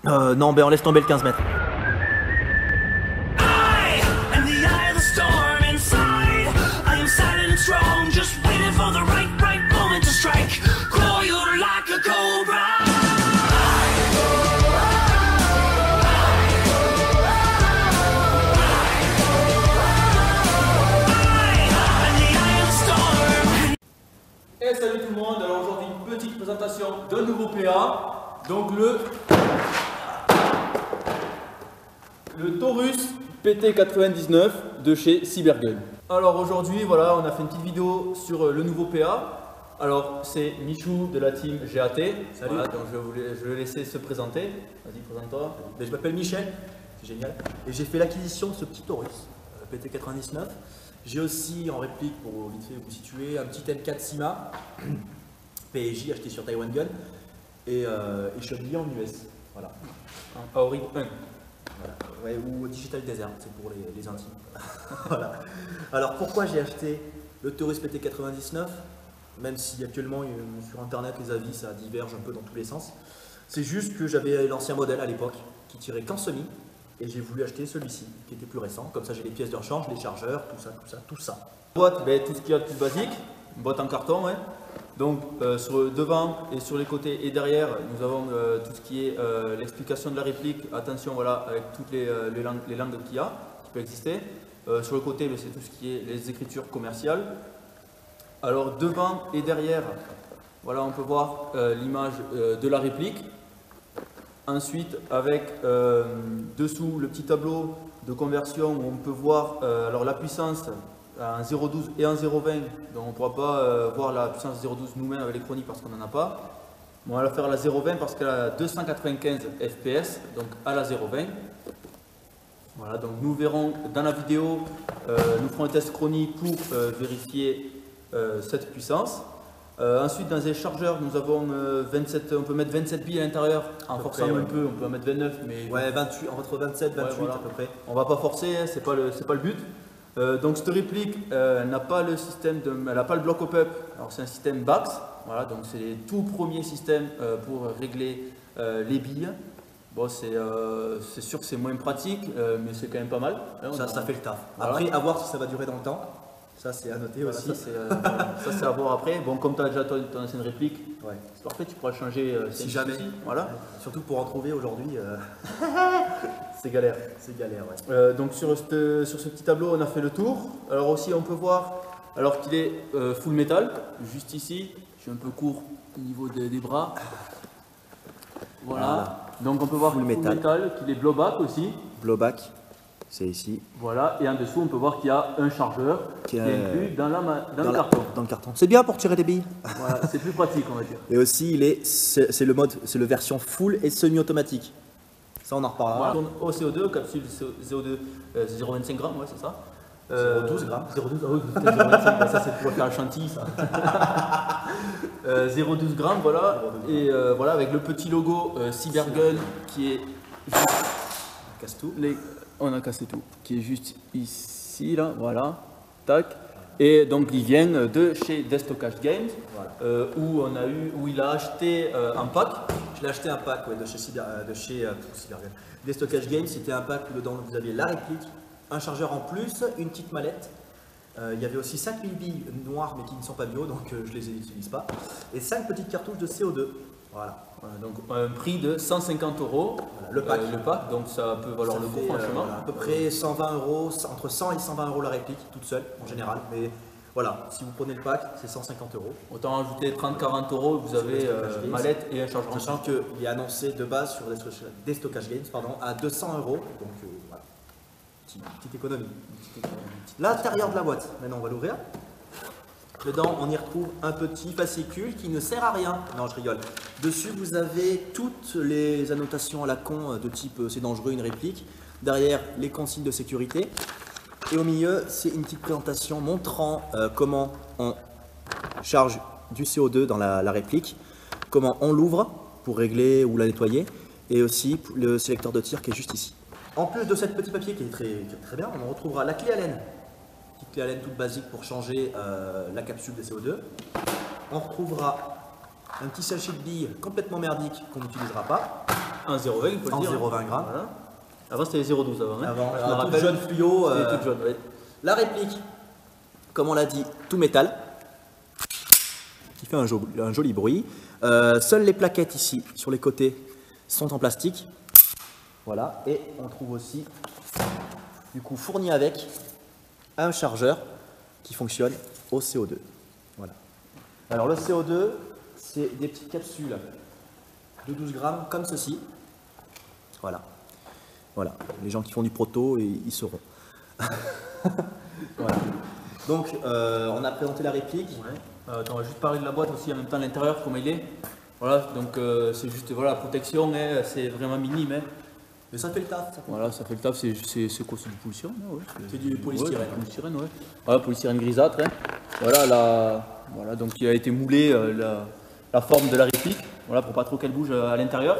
Non, ben on laisse tomber le 15 mètres. Et salut tout le monde, alors aujourd'hui une petite présentation d'un nouveau PA, donc le Taurus PT99 de chez Cybergun. Alors aujourd'hui voilà, on a fait une petite vidéo sur le nouveau PA. Alors c'est Michou de la team GAT. Salut. Voilà, donc je vais le laisser se présenter. Vas-y, présente-toi. Ben, je m'appelle Michel, c'est génial. Et j'ai fait l'acquisition de ce petit Taurus PT99. J'ai aussi en réplique, pour vite fait vous situer, un petit M4 Sima PJ acheté sur Taiwan Gun et je suis habillé en US. Voilà. Un Aori 1. Voilà. Ouais, ou Digital Desert, c'est pour les intimes. Voilà. Alors pourquoi j'ai acheté le Taurus PT99, même si actuellement sur internet les avis ça diverge un peu dans tous les sens. C'est juste que j'avais l'ancien modèle à l'époque qui tirait qu'en semi. Et j'ai voulu acheter celui-ci, qui était plus récent. Comme ça, j'ai les pièces de rechange, les chargeurs, tout ça. Boîte, ben, tout ce qu'il y a de plus basique, une boîte en carton, ouais. Donc sur le devant et sur les côtés et derrière, nous avons tout ce qui est l'explication de la réplique. Attention, voilà, avec toutes les langues qu'il y a, qui peuvent exister. Sur le côté, ben, c'est tout ce qui est les écritures commerciales. Alors devant et derrière, voilà, on peut voir l'image de la réplique. Ensuite, avec dessous le petit tableau de conversion où on peut voir alors la puissance en 0,12 et en 0,20. Donc on ne pourra pas voir la puissance 0,12 nous-mêmes avec l'électronique parce qu'on n'en a pas. Bon, on va la faire à la 0,20 parce qu'elle a 295 fps, donc à la 0,20. Voilà, donc nous verrons dans la vidéo, nous ferons un test chronique pour vérifier cette puissance. Ensuite, dans les chargeurs, nous avons 27, on peut mettre 27 billes à l'intérieur. En forçant un peu, on peut en mettre 29, mais ouais, 28, entre 27 et 28 voilà. à peu près. On va pas forcer, hein, c'est pas le but. Donc cette réplique n'a pas le système elle n'a pas le block pop-up. Alors c'est un système BAX. Voilà, donc c'est les tout premiers systèmes pour régler les billes. Bon, c'est sûr que c'est moins pratique, mais c'est quand même pas mal. Ça fait le taf. Voilà. Après, à voir si ça va durer dans le temps. Ça, c'est à noter aussi. Ça, c'est à voir après. Bon, comme tu as déjà ton ancienne réplique, ouais. C'est parfait, tu pourras le changer si jamais. Voilà. Ouais. Surtout pour en trouver aujourd'hui. C'est galère. C'est galère, ouais. Donc sur ce petit tableau, on a fait le tour. Alors aussi, on peut voir alors qu'il est full métal, juste ici. Je suis un peu court au niveau des bras. Voilà. Donc on peut voir full métal, qu'il est blowback aussi. Blowback. C'est ici. Voilà, et en dessous, on peut voir qu'il y a un chargeur qui est inclus dans le carton. Dans le carton. C'est bien pour tirer des billes. Voilà, c'est plus pratique, on va dire. Et aussi, c'est le version full et semi-automatique. Ça, on en reparlera. Voilà. Au CO2, capsule CO2 0,25 grammes, ouais, c'est ça. 0,12 grammes. 0,12, ah oui, peut-être 0,25, ça c'est pour faire un chantilly, ça. 0,12 grammes, voilà. Et voilà, avec le petit logo Cybergun qui est juste. On casse tout. On a cassé tout, qui est juste ici, là, voilà, tac. Et donc il vient de chez Destocash Games, voilà. Où il a acheté un pack. Je l'ai acheté un pack, ouais, de chez Cybergun. Destocash Games, c'était un pack où dedans vous aviez la réplique, un chargeur en plus, une petite mallette. Il y avait aussi 5000 billes noires mais qui ne sont pas bio, donc je les utilise pas. Et 5 petites cartouches de CO2. Voilà. Donc un prix de 150 €. Voilà, le pack, donc ça peut valoir le coup franchement. Voilà, à peu près 120 €, entre 100 et 120 € la réplique, toute seule en général. Mais voilà, si vous prenez le pack, c'est 150 €. Autant rajouter 30-40 €, vous avez mallette et un chargeur. Sachant qu'il est annoncé de base sur Destocash Games à 200 €. Donc voilà, petite économie. L'intérieur de la boîte, maintenant on va l'ouvrir. Dedans, on y retrouve un petit fascicule qui ne sert à rien. Non, je rigole. Dessus, vous avez toutes les annotations à la con de type c'est dangereux, une réplique. Derrière, les consignes de sécurité. Et au milieu, c'est une petite présentation montrant comment on charge du CO2 dans la réplique, comment on l'ouvre pour régler ou la nettoyer, et aussi le sélecteur de tir qui est juste ici. En plus de ce petit papier qui est très bien, on retrouvera la clé Allen. Petite clé Allen toute basique pour changer la capsule de CO2. On retrouvera un petit sachet de billes complètement merdique qu'on n'utilisera pas. En 0,20, il faut en le dire. 0,20 grammes. Voilà. Avant, c'était 0,12 avant. Hein. Avant, Je me toute rappelle. jeune fluo. C'était toute jaune, ouais. La réplique, comme on l'a dit, tout métal, qui fait un joli bruit. Seules les plaquettes ici, sur les côtés, sont en plastique. Voilà, et on trouve aussi, du coup, fourni avec un chargeur qui fonctionne au CO2. Voilà. Alors le CO2, c'est des petites capsules de 12 grammes comme ceci. Voilà. Voilà. Les gens qui font du proto, ils sauront. Voilà. Donc, on a présenté la réplique. Ouais. Attends, on va juste parler de la boîte aussi en même temps, l'intérieur, comment il est. Voilà, donc c'est juste voilà, la protection, hein, c'est vraiment minime. Hein. Mais ça fait le taf. Voilà, ça fait le taf, c'est quoi, c'est du polystyrène, ouais. C'est du polystyrène. Ouais, polystyrène, ouais. Voilà, polystyrène grisâtre. Hein. Voilà, donc il a été moulé la forme de la réplique, voilà, pour pas trop qu'elle bouge à l'intérieur.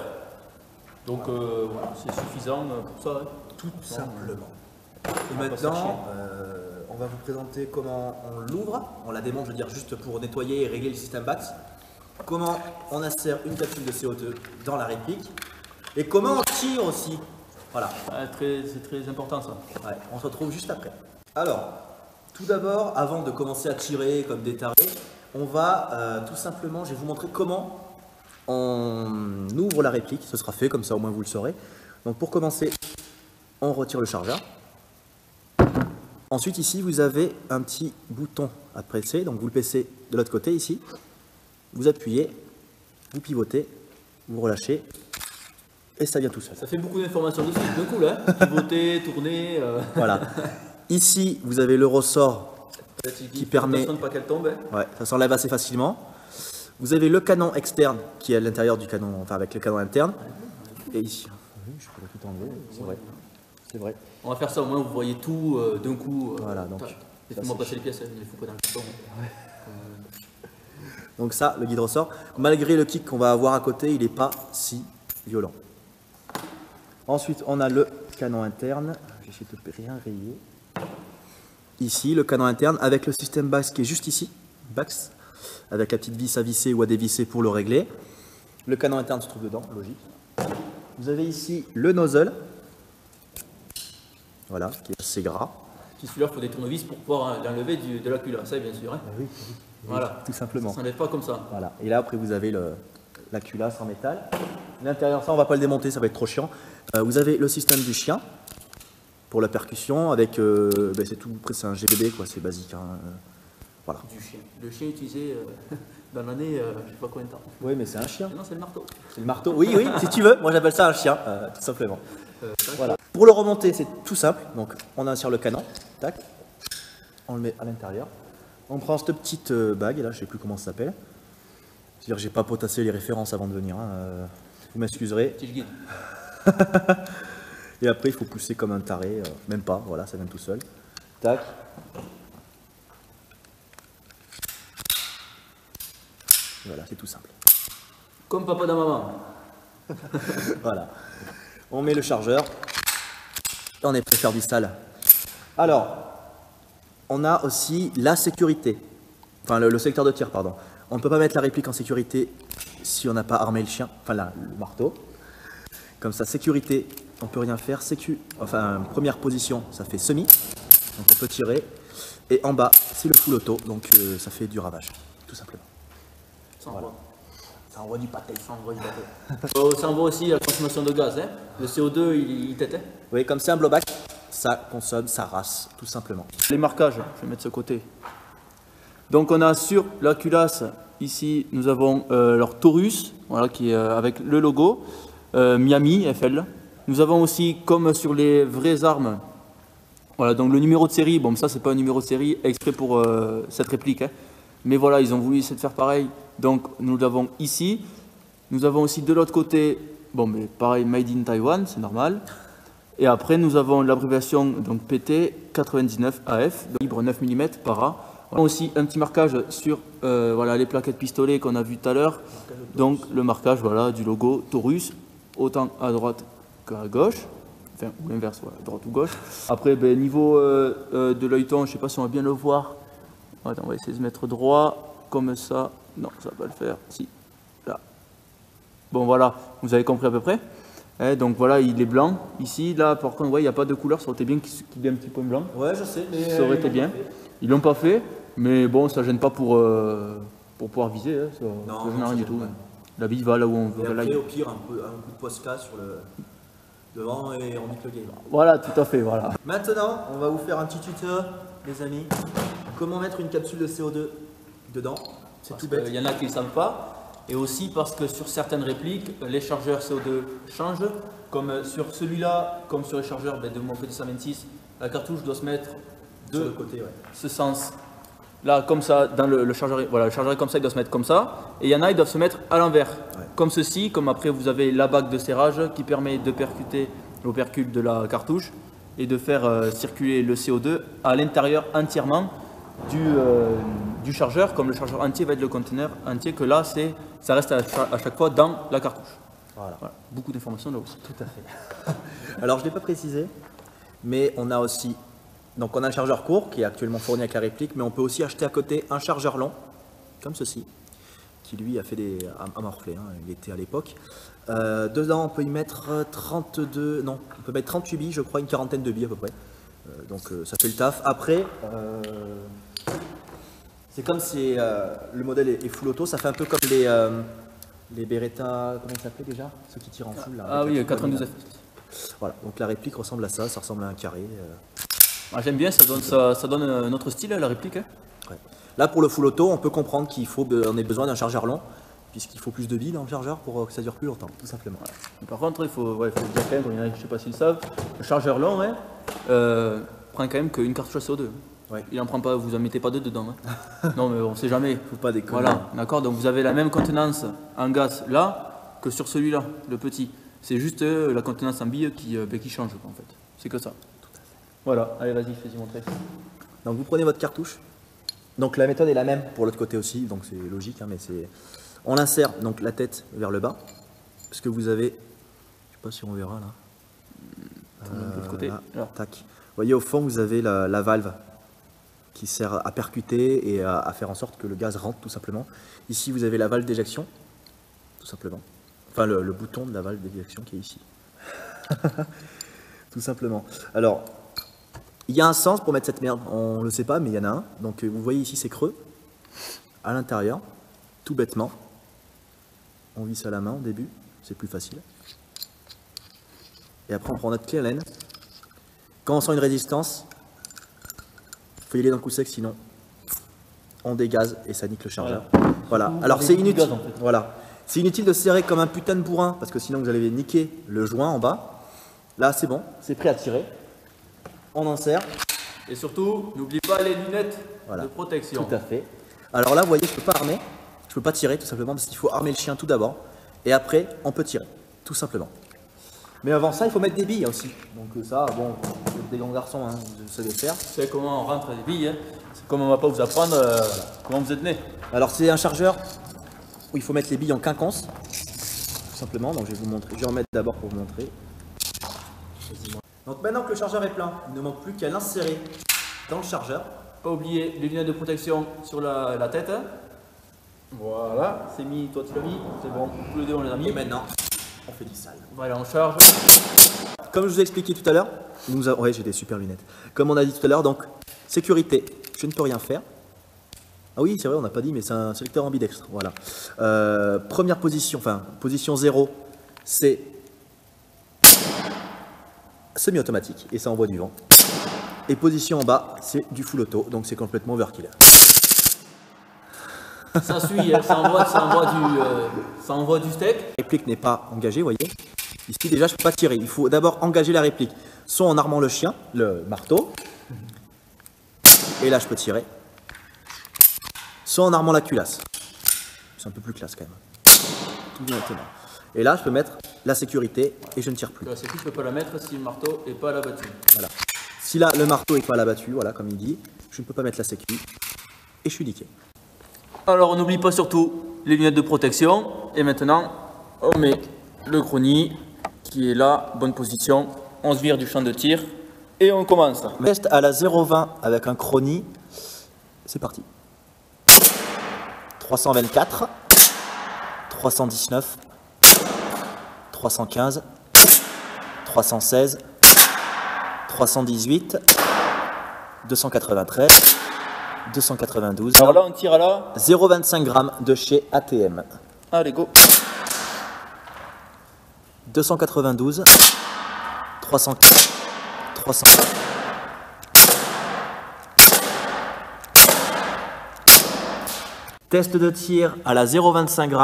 Donc voilà, c'est suffisant pour ça. Hein. Tout simplement. Et maintenant, on va vous présenter comment on l'ouvre. On la démonte, je veux dire, juste pour nettoyer et régler le système BAX. Comment on insère une capsule de CO2 dans la réplique. Et comment on tire aussi. Voilà. Ouais, c'est très important ça. Ouais, on se retrouve juste après. Alors, tout d'abord, avant de commencer à tirer comme des tarés, on va tout simplement, je vais vous montrer comment on ouvre la réplique. Ce sera fait, comme ça au moins vous le saurez. Donc pour commencer, on retire le chargeur. Ensuite ici vous avez un petit bouton à presser, donc vous le placez de l'autre côté ici, vous appuyez, vous pivotez, vous relâchez et ça vient tout seul. Ça fait beaucoup d'informations dessus, d'un coup là, hein. Pivoter, tourner. Voilà. Ici vous avez le ressort qui permet, pas qu'elle tombe. Hein. ouais, ça s'enlève assez facilement. Vous avez le canon externe qui est à l'intérieur du canon, enfin avec le canon interne. Et ici, je pourrais tout enlever, c'est vrai. C'est vrai. On va faire ça au moins, vous voyez tout d'un coup. Voilà, donc. Laissez-moi passer les pièces, il faut pas dans le carton. Donc ça, le guide ressort, malgré le kick qu'on va avoir à côté, il n'est pas si violent. Ensuite, on a le canon interne. Je vais essayer de rien rayer. Ici, le canon interne avec le système BAX qui est juste ici. BAX, avec la petite vis à visser ou à dévisser pour le régler. Le canon interne se trouve dedans, logique. Vous avez ici le nozzle. Voilà, qui est assez gras. Puis celui-là, il faut des tournevis pour pouvoir l'enlever de la culasse, ça bien sûr. Hein. Oui, voilà, tout simplement. Ça ne s'enlève pas comme ça. Voilà, et là après vous avez la culasse en métal. L'intérieur, ça on va pas le démonter, ça va être trop chiant. Vous avez le système du chien pour la percussion avec, c'est tout, c'est un GBB quoi, c'est basique. Hein, voilà. Du chien. Le chien utilisé dans l'année, je sais pas combien de temps. Oui, mais c'est un chien. Non, c'est le marteau. C'est le marteau. Oui, oui, si tu veux. Moi j'appelle ça un chien, tout simplement. Voilà. Pour le remonter, c'est tout simple. Donc, on insère le canon. Tac. On le met à l'intérieur. On prend cette petite bague, là, je sais plus comment ça s'appelle. C'est-à-dire que j'ai pas potassé les références avant de venir. Hein. Vous m'excuserez. Petit guide. Et après, il faut pousser comme un taré. Même pas, voilà, ça vient tout seul. Tac. Voilà, c'est tout simple. Comme papa et maman. Voilà. On met le chargeur. Et on est prêt à faire du sale. Alors, on a aussi la sécurité. Enfin, le secteur de tir, pardon. On ne peut pas mettre la réplique en sécurité si on n'a pas armé le chien, enfin là, le marteau. Comme ça, sécurité, on ne peut rien faire. Enfin, première position, ça fait semi. Donc on peut tirer. Et en bas, c'est le full auto. Donc ça fait du ravage, tout simplement. Ça Voilà. Ça envoie du pâté. Ça envoie aussi la consommation de gaz. Hein. Le CO2, il t'était. Oui, comme c'est un blowback, ça consomme, ça rase, tout simplement. Les marquages, je vais mettre ce côté. Donc on a sur la culasse, ici, nous avons leur Taurus, voilà, qui est avec le logo, Miami FL. Nous avons aussi, comme sur les vraies armes, voilà, donc le numéro de série, bon ça c'est pas un numéro de série exprès pour cette réplique, hein. Mais voilà, ils ont voulu essayer de faire pareil, donc nous l'avons ici. Nous avons aussi de l'autre côté, bon mais pareil, Made in Taiwan, c'est normal. Et après nous avons l'abréviation donc PT 99 AF, donc libre 9 mm par A. On a aussi un petit marquage sur voilà, les plaquettes pistolet qu'on a vu tout à l'heure. Donc le marquage voilà, du logo Taurus, autant à droite qu'à gauche. Enfin, ou l'inverse, voilà, droite ou gauche. Après, niveau de l'œilleton, je ne sais pas si on va bien le voir. Attends, on va essayer de se mettre droit, comme ça. Non, ça va pas le faire. Si, là. Bon, voilà, vous avez compris à peu près. Donc voilà, il est blanc. Ici, là, par contre, ouais, il n'y a pas de couleur. Ça aurait été bien qu'il y ait un petit point blanc. Ouais, je sais, mais Ça aurait été bien. Ils l'ont pas fait, mais bon, ça gêne pas pour pouvoir viser. Hein. Ça gêne rien du tout. Ouais. La bille va là où on Et veut. après, au pire, un coup de Posca sur le devant et on nique le game. Voilà, tout à fait, voilà. Maintenant, on va vous faire un petit tuto, les amis. Comment mettre une capsule de CO2 dedans. C'est tout bête. Il y en a qui ne savent pas. Et aussi parce que sur certaines répliques, les chargeurs CO2 changent. Comme sur celui-là, comme sur les chargeurs de mon petit 126, la cartouche doit se mettre Sur de le côté, ouais. ce sens. Là, comme ça, dans le chargeur, voilà, le chargeur est comme ça, il doit se mettre comme ça. Et il y en a, ils doivent se mettre à l'envers. Ouais. Comme ceci, comme après vous avez la bague de serrage qui permet de percuter l'opercule de la cartouche et de faire circuler le CO2 à l'intérieur entièrement du chargeur, comme le chargeur entier va être le conteneur entier, que là, ça reste à chaque fois dans la cartouche. Voilà. Voilà. Beaucoup d'informations là aussi. Tout à fait. Alors, je ne l'ai pas précisé, mais on a aussi... Donc, on a un chargeur court qui est actuellement fourni avec la réplique, mais on peut aussi acheter à côté un chargeur long, comme ceci, qui lui a fait des... a morflé, hein, il était à l'époque. Dedans, on peut y mettre 32... Non, on peut mettre 38 billes, je crois, une quarantaine de billes à peu près. Donc, ça fait le taf. Après... c'est comme si le modèle est full auto, ça fait un peu comme les Beretta, comment ils s'appelaient déjà? Ceux qui tirent en full là. Ah oui, 92 F. Voilà, donc la réplique ressemble à ça ressemble à un carré. Ah, j'aime bien, ça donne un autre style à la réplique. Hein. Ouais. Là pour le full auto, on peut comprendre qu'on ait besoin d'un chargeur long, puisqu'il faut plus de billes dans le chargeur pour que ça dure plus longtemps, tout simplement. Ouais. Par contre, il faut bien quand il y en a, je ne sais pas s'ils savent, le chargeur long hein, prend quand même qu'une cartouche à CO2. Ouais. Il en prend pas, vous en mettez pas deux dedans. Hein. Non, mais on sait jamais. Faut pas déconner. Voilà, d'accord. Donc vous avez la même contenance en gaz là que sur celui-là, le petit. C'est juste la contenance en billes qui change en fait. C'est que ça. Tout à fait. Voilà. Allez, vas-y, fais-y montrer. Donc vous prenez votre cartouche. Donc la méthode est la même pour l'autre côté aussi, donc c'est logique, hein, mais c'est. On l'insère donc la tête vers le bas, parce que vous avez, je sais pas si on verra là. De l'autre côté. Là, tac. Vous voyez au fond vous avez la valve qui sert à percuter et à faire en sorte que le gaz rentre tout simplement. Ici vous avez la valve d'éjection, tout simplement. Enfin le bouton de la valve d'éjection qui est ici. Tout simplement. Alors, il y a un sens pour mettre cette merde, on ne le sait pas, mais il y en a un. Donc vous voyez ici c'est creux, à l'intérieur, tout bêtement. On visse à la main au début, c'est plus facile. Et après on prend notre clé Allen. Quand on sent une résistance, il faut y aller d'un coup sec, sinon on dégaze et ça nique le chargeur. Voilà. Alors c'est inutile. Gaz, en fait. Voilà. C'est inutile de serrer comme un putain de bourrin parce que sinon vous allez niquer le joint en bas. Là c'est bon, c'est prêt à tirer. On en serre. Et surtout, n'oublie pas les lunettes Voilà. de protection. Tout à fait. Alors là, vous voyez, je peux pas armer. Je peux pas tirer tout simplement parce qu'il faut armer le chien tout d'abord. Et après, on peut tirer. Tout simplement. Mais avant ça, il faut mettre des billes aussi. Donc ça, bon, vous êtes des grands garçons, hein, vous savez faire. Vous savez comment on rentre les billes. Hein. C'est comme on va pas vous apprendre comment vous êtes né. Alors c'est un chargeur où il faut mettre les billes en quinconce. Tout simplement. Donc je vais vous montrer. Je vais en mettre d'abord pour vous montrer. Donc maintenant que le chargeur est plein, il ne manque plus qu'à l'insérer dans le chargeur. Pas oublier les lunettes de protection sur la tête. Hein. Voilà, c'est mis, toi tu l'as mis, c'est bon, tous les deux on les a mis. Et maintenant, on fait du sale. Voilà, on charge. Comme je vous ai expliqué tout à l'heure, ouais, j'ai des super lunettes. Comme on a dit tout à l'heure, donc sécurité, je ne peux rien faire. Ah oui, c'est vrai, on n'a pas dit, mais c'est un sélecteur ambidextre. Voilà. Première position, enfin position 0, c'est semi-automatique et ça envoie du vent. Et position en bas, c'est du full auto, donc c'est complètement overkill. Ça suit, ça envoie du steak. La réplique n'est pas engagée, vous voyez. Ici déjà je ne peux pas tirer, il faut d'abord engager la réplique. Soit en armant le chien, le marteau, et là je peux tirer. Soit en armant la culasse. C'est un peu plus classe quand même. Tout directement. Et là je peux mettre la sécurité et je ne tire plus. La sécu, je ne peux pas la mettre si le marteau n'est pas à la battue. Voilà. Si là le marteau n'est pas à la battue, voilà comme il dit, je ne peux pas mettre la sécu et je suis niqué. Alors on n'oublie pas surtout les lunettes de protection. Et maintenant, on met le chrony qui est là, bonne position. On se vire du champ de tir et on commence. Test à la 0,20 avec un chrony. C'est parti. 324, 319, 315, 316, 318, 293, 292. Alors là, on tire à la... 0,25 g de chez ATM. Allez, go. 292, 300, 300. Test de tir à la 0,25 g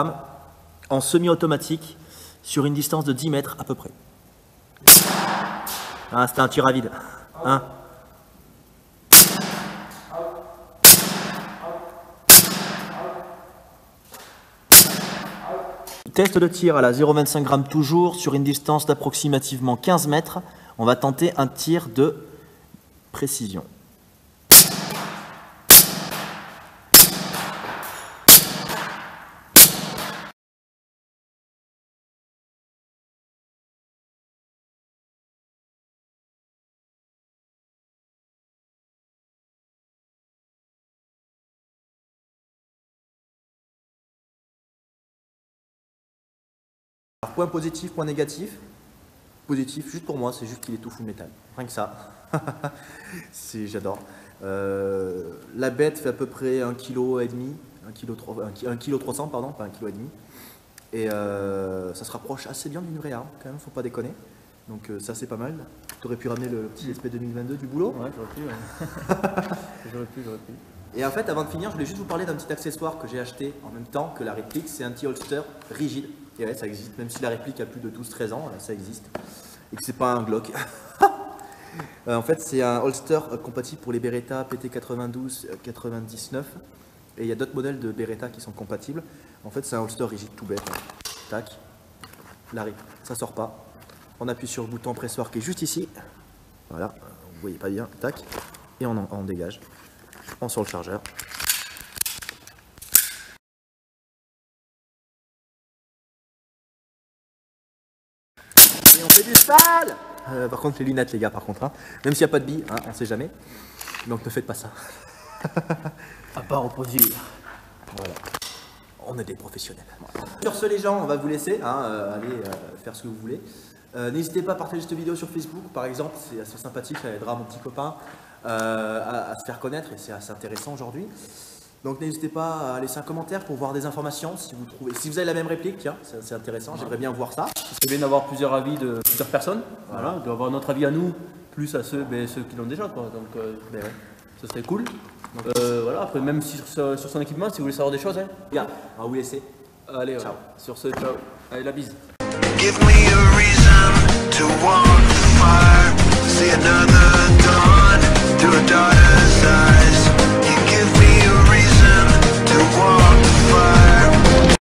en semi-automatique sur une distance de 10 mètres à peu près. Ah, c'était un tir à vide. Hein? Test de tir à la 0,25 g toujours sur une distance d'approximativement 15 mètres. On va tenter un tir de précision. Alors, point positif, point négatif. Positif, juste pour moi, c'est juste qu'il est tout full métal. Rien que ça. J'adore. La bête fait à peu près 1,5 kg, 1,3 kg, pardon, pas 1,5 kg. Et ça se rapproche assez bien d'une vraie arme, quand même, faut pas déconner. Donc ça, c'est pas mal. Tu aurais pu ramener le petit SP 2022 du boulot. Ouais, j'aurais pu. Ouais. j'aurais pu. Et en fait, avant de finir, je voulais juste vous parler d'un petit accessoire que j'ai acheté en même temps que la réplique. C'est un petit holster rigide. Et ouais, ça existe, même si la réplique a plus de 12-13 ans, ça existe. Et que c'est pas un Glock. En fait, c'est un holster compatible pour les Beretta PT92, 99. Et il y a d'autres modèles de Beretta qui sont compatibles. En fait, c'est un holster rigide tout bête. Tac. L'arrêt, ça sort pas. On appuie sur le bouton pressoir qui est juste ici. Voilà, vous voyez pas bien. Tac. Et on dégage. On sort le chargeur. Et on fait du sale. Par contre, les lunettes, les gars, par contre. Hein. Même s'il n'y a pas de billes, hein, on sait jamais. Donc ne faites pas ça. À part au produit. Voilà. On est des professionnels. Sur ce, les gens, on va vous laisser. Hein, allez faire ce que vous voulez. N'hésitez pas à partager cette vidéo sur Facebook, par exemple. C'est assez sympathique. Ça aidera mon petit copain à se faire connaître. Et c'est assez intéressant aujourd'hui. Donc n'hésitez pas à laisser un commentaire pour voir des informations si vous trouvez. Si vous avez la même réplique, tiens, c'est intéressant, j'aimerais bien voir ça. C'est bien d'avoir plusieurs avis de plusieurs personnes, voilà, d'avoir notre avis à nous, plus à ceux qui l'ont déjà, quoi. Donc ouais, ça serait cool. Donc, voilà, après même si sur son équipement, si vous voulez savoir des choses, hein. Les gars, on va vous laisser. Allez, ciao. Sur ce, ciao. Allez, la bise. Give me a reason.